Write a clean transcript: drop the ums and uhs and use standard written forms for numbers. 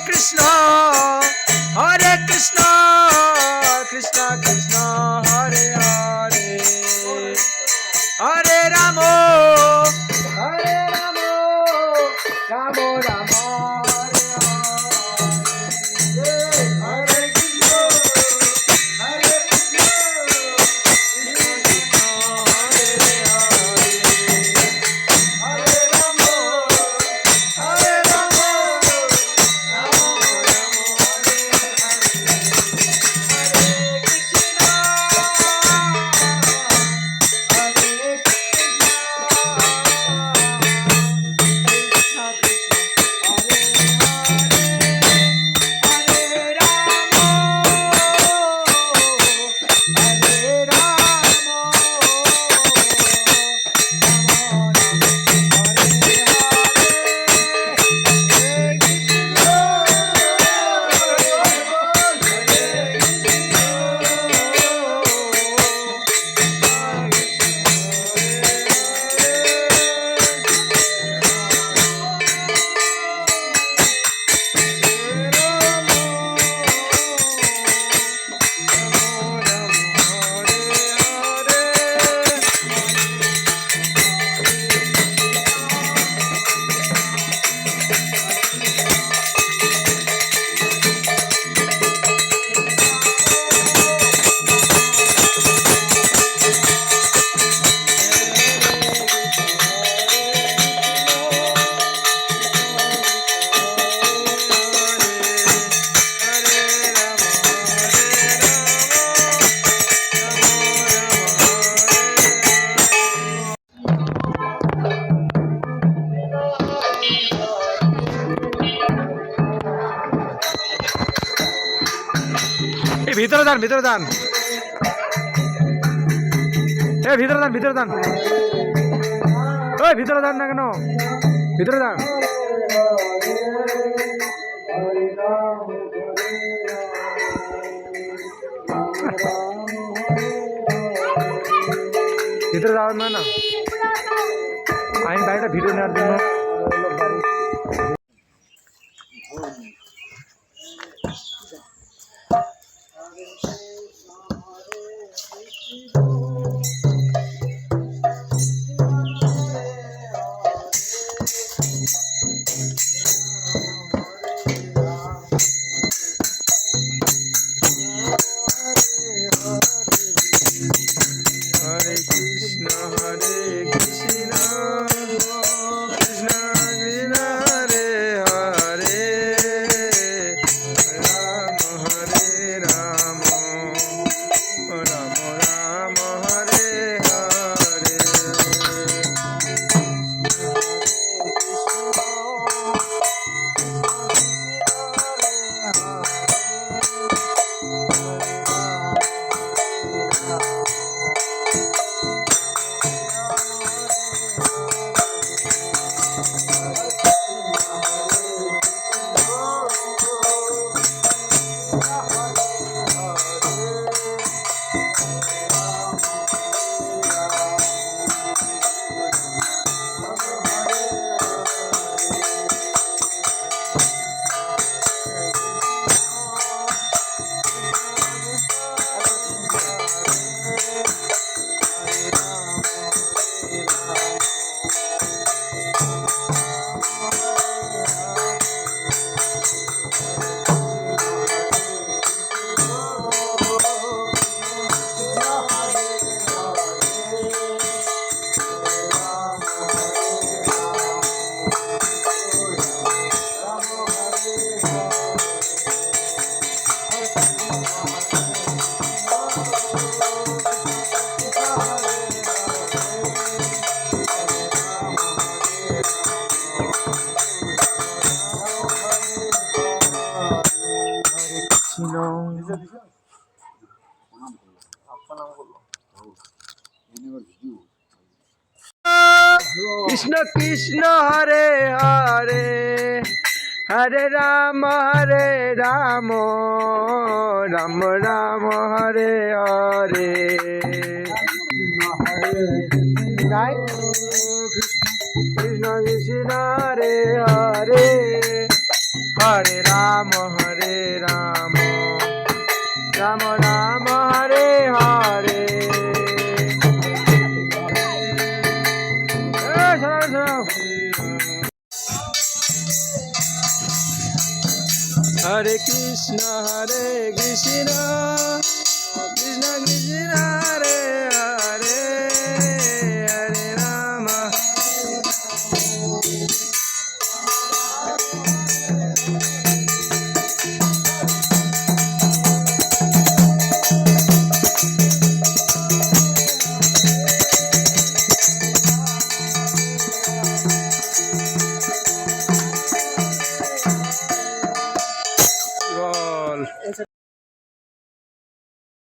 কৃষ্ণ কৃষ্ণ কৃষ্ণ হরে হরে হরে রাম রাম রাম হরে হরে হরে কৃষ্ণ হরে কৃষ্ণ কৃষ্ণ হরে হরে হরে রাম হরে রাম রাম রাম হরে ভিতরে দান ভিতরে দান ভিতরে দান ওই ভিতরে দান না কেন ভিতরে দান ভিতরে যাওয়ার না না আমি বাড়িটা ভিডিও নেওয়ার জন্য হরে কৃষ্ণ কৃষ্ণ কৃষ্ণ হরে হরে রাম হরে রাম রাম রাম হরে হরে কৃষ্ণ কৃষ্ণ হরে হরে হরে রাম রাম রাম হরে হরে কৃষ্ণ কৃষ্ণ হরে হরে হরে রাম রাম রাম হরে হরে। হরে কৃষ্ণ কৃষ্ণ কৃষ্ণ